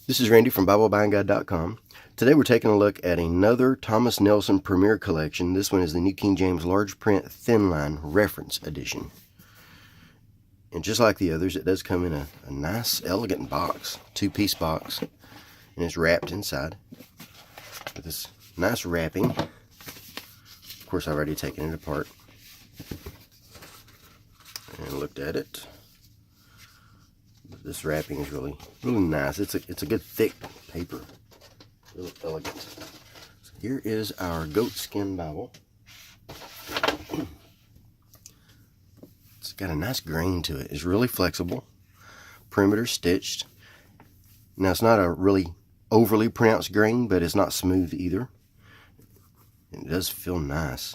This is Randy from BibleBuyingGuide.com. Today we're taking a look at another Thomas Nelson Premier Collection. This one is the New King James Large Print Thinline Reference Edition. And just like the others, it does come in a nice, elegant box, two-piece box, and it's wrapped inside with this nice wrapping. Of course, I've already taken it apart and looked at it. This wrapping is really nice. It's a good thick paper, really elegant. So here is our Goatskin Bible. It's got a nice grain to it. It's really flexible, perimeter stitched. Now it's not a really overly pronounced grain, but it's not smooth either. It does feel nice.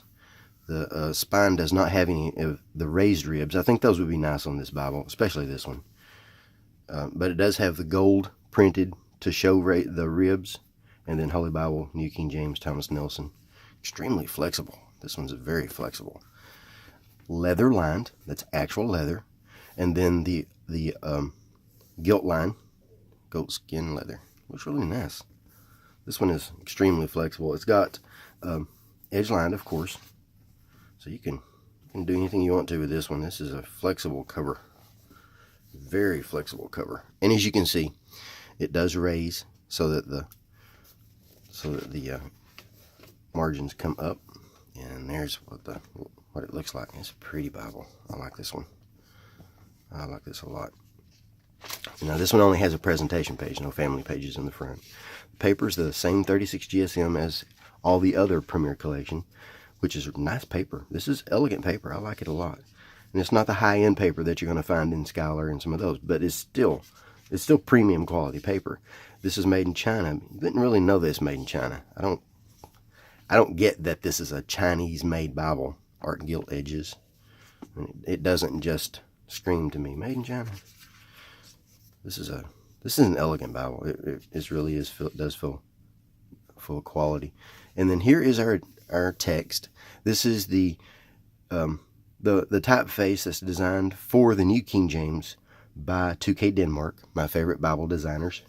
The spine does not have any of the raised ribs. I think those would be nice on this Bible, especially this one. But it does have the gold printed to show the ribs, and then Holy Bible, New King James, Thomas Nelson. Extremely flexible. This one's very flexible. Leather lined, that's actual leather, and then the gilt line, goatskin leather. Looks really nice. This one is extremely flexible. It's got edge lined, of course, so you can do anything you want to with this one. This is a flexible cover. Very flexible cover, and as you can see, it does raise so that the margins come up, and there's what it looks like. It's a pretty Bible. I like this one. I like this a lot. Now this one only has a presentation page, no family pages in the front. The paper's the same 36 GSM as all the other Premier Collection, which is nice paper. This is elegant paper. I like it a lot. And it's not the high-end paper that you're going to find in Scholar and some of those, but it's still premium quality paper. This is made in China. You didn't really know this made in China. I don't get that this is a Chinese-made Bible, art and gilt edges. It doesn't just scream to me, made in China. This is an elegant Bible. It really is. It does feel full of quality. And then here is our text. This is the typeface that's designed for the New King James by 2K Denmark, my favorite Bible designers.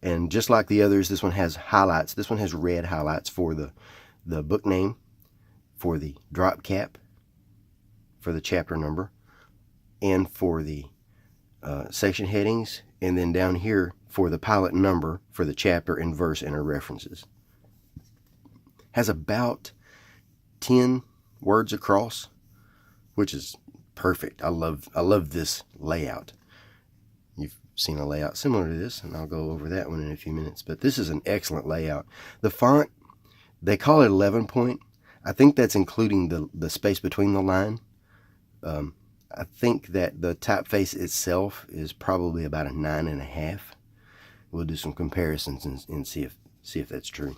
And just like the others, this one has highlights. This one has red highlights for the book name, for the drop cap, for the chapter number, and for the section headings, and then down here for the pilot number for the chapter and verse and our references. Has about 10 words across, which is perfect. I love this layout. You've seen a layout similar to this, and I'll go over that one in a few minutes. But this is an excellent layout. The font, they call it 11 point. I think that's including the space between the line. I think that the typeface itself is probably about a 9.5. We'll do some comparisons and see if that's true.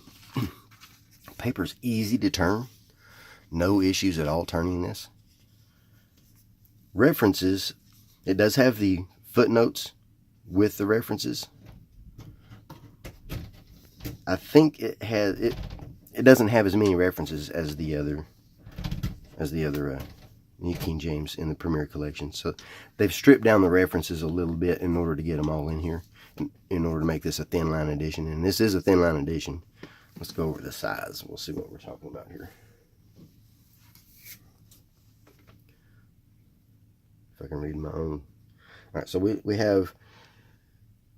Paper's easy to turn. No issues at all turning this. References, it does have the footnotes with the references. I think it doesn't have as many references as the other New King James in the Premier Collection. So they've stripped down the references a little bit in order to get them all in here, in order to make this a thin line edition. And this is a thin line edition. Let's go over the size. We'll see what we're talking about here. If I can read my own. All right, so we have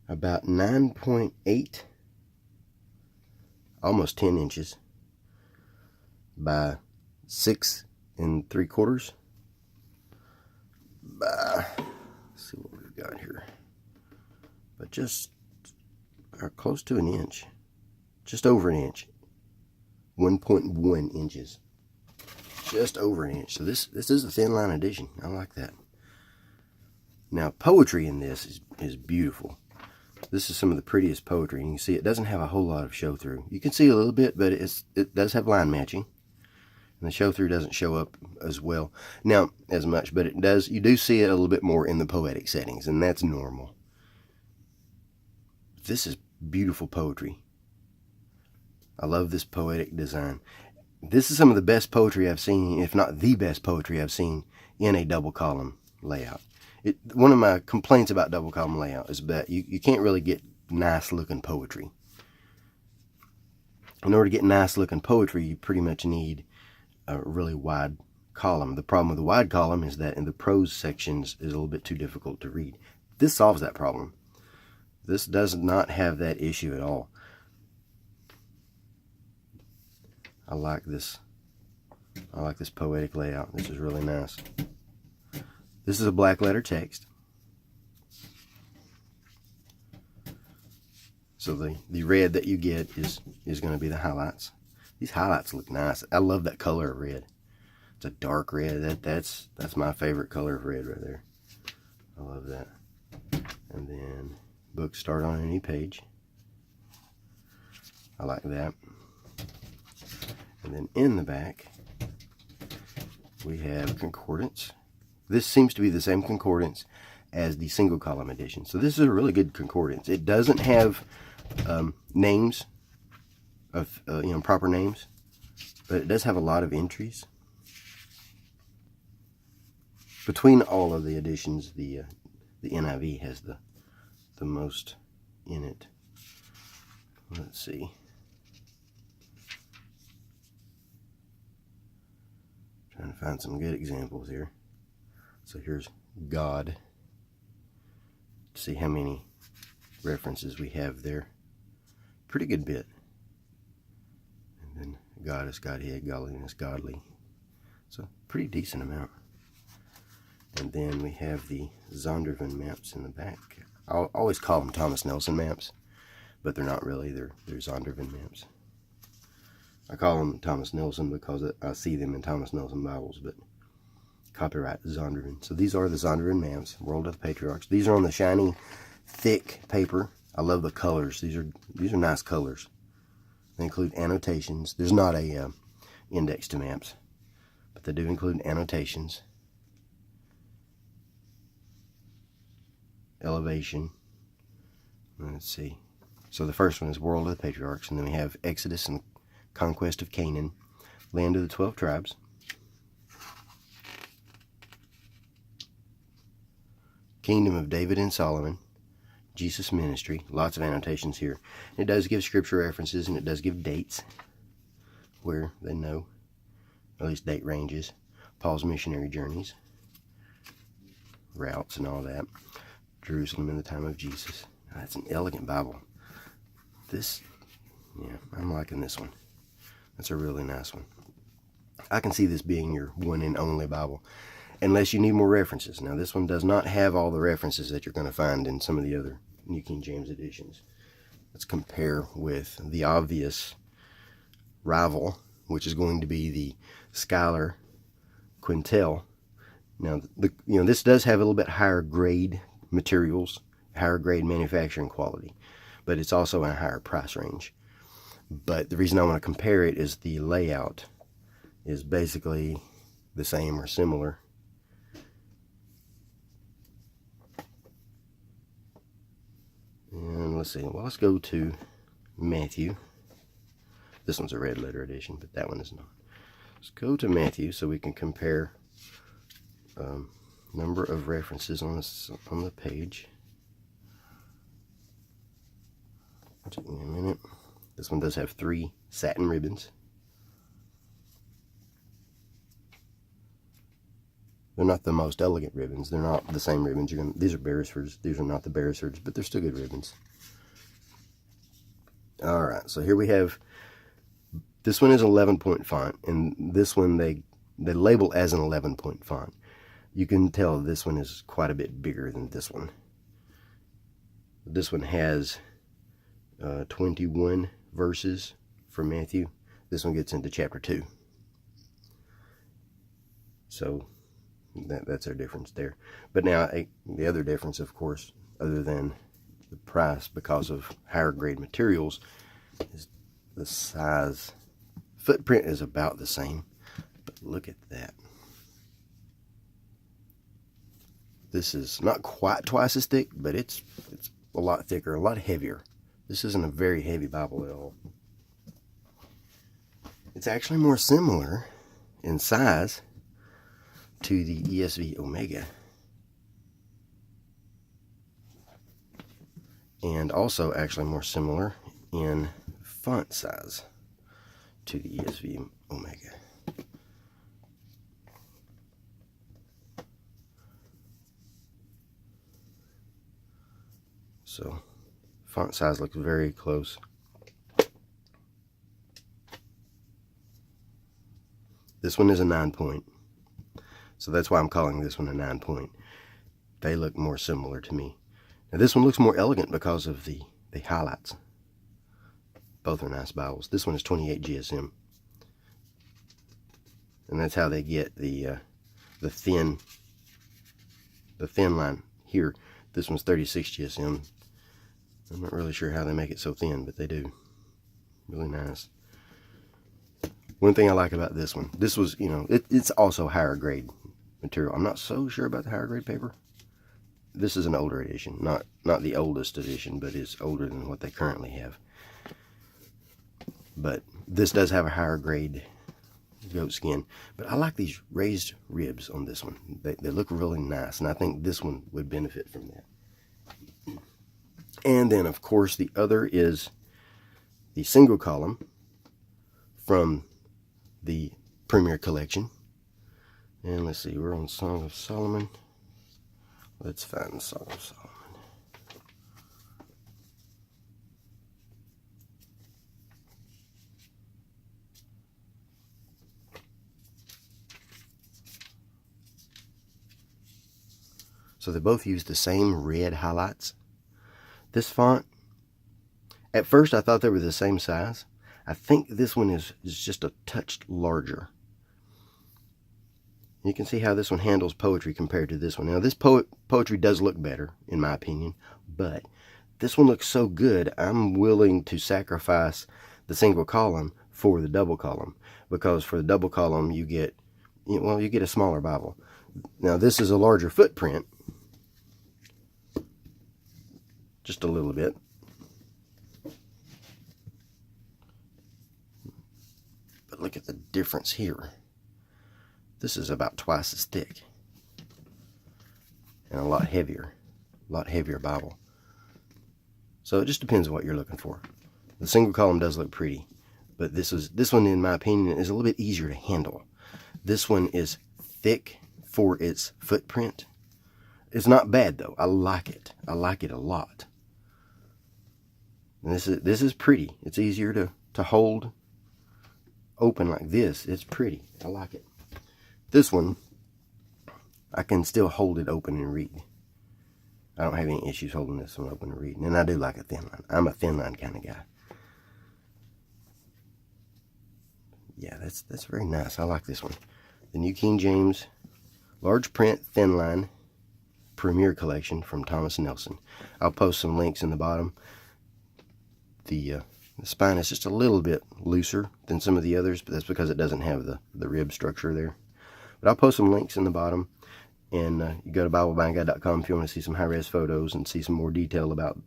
about 9.8, almost 10 inches by 6 3/4 by, let's see what we've got here, but just close to an inch, just over an inch, 1.1 inches, just over an inch. So this is a thin line edition. I like that. Now, poetry in this is beautiful. This is some of the prettiest poetry. And you can see it doesn't have a whole lot of show through. You can see a little bit, but it does have line matching. And the show through doesn't show up as well. Now, as much, but it does. You do see it a little bit more in the poetic settings, and that's normal. This is beautiful poetry. I love this poetic design. This is some of the best poetry I've seen, if not the best poetry I've seen in a double column layout. One of my complaints about double column layout is that you can't really get nice looking poetry. In order to get nice looking poetry, you pretty much need a really wide column. The problem with the wide column is that in the prose sections is a little bit too difficult to read. This solves that problem. This does not have that issue at all. I like this poetic layout. This is really nice. This is a black letter text. So the red that you get is going to be the highlights. These highlights look nice. I love that color of red. It's a dark red. That's my favorite color of red right there. I love that. And then books start on any page. I like that. And then in the back we have Concordance. This seems to be the same Concordance as the single column edition. So this is a really good Concordance. It doesn't have names of proper names, but it does have a lot of entries. Between all of the editions, the NIV has the most in it. Let's see. Trying to find some good examples here. So here's God. See how many references we have there. Pretty good bit. And then Goddess, Godhead, Godliness, Godly. So pretty decent amount. And then we have the Zondervan maps in the back. I'll always call them Thomas Nelson maps, but they're not really. They're Zondervan maps. I call them Thomas Nelson because I see them in Thomas Nelson Bibles, but copyright Zondervan. So these are the Zondervan maps, World of the Patriarchs. These are on the shiny, thick paper. I love the colors. These are nice colors. They include annotations. There's not a index to maps, but they do include annotations, elevation. Let's see. So the first one is World of the Patriarchs, and then we have Exodus and Conquest of Canaan, Land of the 12 Tribes, Kingdom of David and Solomon, Jesus' ministry. Lots of annotations here. It does give scripture references, and it does give dates where they know, at least date ranges. Paul's missionary journeys, routes and all that. Jerusalem in the time of Jesus. That's an elegant Bible. This, yeah, I'm liking this one. That's a really nice one. I can see this being your one and only Bible, unless you need more references. Now, this one does not have all the references that you're going to find in some of the other New King James editions. Let's compare with the obvious rival, which is going to be the Schuyler Quintel. Now, this does have a little bit higher grade materials, higher grade manufacturing quality, but it's also in a higher price range. But the reason I want to compare it is the layout is basically the same or similar. And let's see, well, let's go to Matthew. This one's a red letter edition, but that one is not. Let's go to Matthew so we can compare number of references on the page. In a minute. This one does have 3 satin ribbons. They're not the most elegant ribbons. They're not the same ribbons. These are Beresfords. These are not the Beresfords, but they're still good ribbons. All right, so here we have. This one is 11-point font, and this one they label as an 11-point font. You can tell this one is quite a bit bigger than this one. This one has 21 verses for Matthew. This one gets into chapter 2. So that's our difference there. But now the other difference, of course, other than the price because of higher grade materials, is the size. Footprint is about the same, but look at that. This is not quite twice as thick, but it's a lot thicker, a lot heavier. This isn't a very heavy Bible at all. It's actually more similar in size to the ESV Omega. and also actually more similar in font size to the ESV Omega. So font size looks very close. This one is a 9-point, so that's why I'm calling this one a 9-point. They look more similar to me. Now this one looks more elegant because of the highlights. Both are nice Bibles. This one is 28 GSM, and that's how they get the thin line here. This one's 36 GSM. I'm not really sure how they make it so thin, but they do. Really nice. One thing I like about this one, this was, you know, it's also higher grade material. I'm not so sure about the higher grade paper. This is an older edition, not the oldest edition, but it's older than what they currently have. But this does have a higher grade goat skin. But I like these raised ribs on this one. They look really nice, and I think this one would benefit from that. And then, of course, the other is the single column from the Premier Collection. And let's see, we're on Song of Solomon. Let's find Song of Solomon. So they both use the same red highlights. This font, at first I thought they were the same size. I think this one is just a touch larger. You can see how this one handles poetry compared to this one. Now this poetry does look better, in my opinion, but this one looks so good, I'm willing to sacrifice the single column for the double column, because for the double column you get, well, you get a smaller Bible. Now this is a larger footprint, just a little bit. But look at the difference here. This is about twice as thick and a lot heavier Bible. So it just depends on what you're looking for. The single column does look pretty, but this one, in my opinion, is a little bit easier to handle. This one is thick for its footprint. It's not bad though. I like it. I like it a lot. And this is pretty. It's easier to hold open like this. It's pretty. I like it. This one, I can still hold it open and read. I don't have any issues holding this one open and reading. And I do like a thin line. I'm a thin line kind of guy. Yeah, that's very nice. I like this one. The New King James large print thin line Premier Collection from Thomas Nelson. I'll post some links in the bottom. The spine is just a little bit looser than some of the others, but that's because it doesn't have the rib structure there. But I'll post some links in the bottom, and you go to BibleBindGuide.com if you want to see some high-res photos and see some more detail about,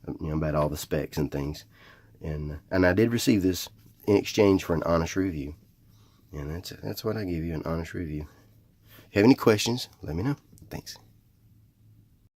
about all the specs and things. And I did receive this in exchange for an honest review, and that's what I give you, an honest review. If you have any questions, let me know. Thanks.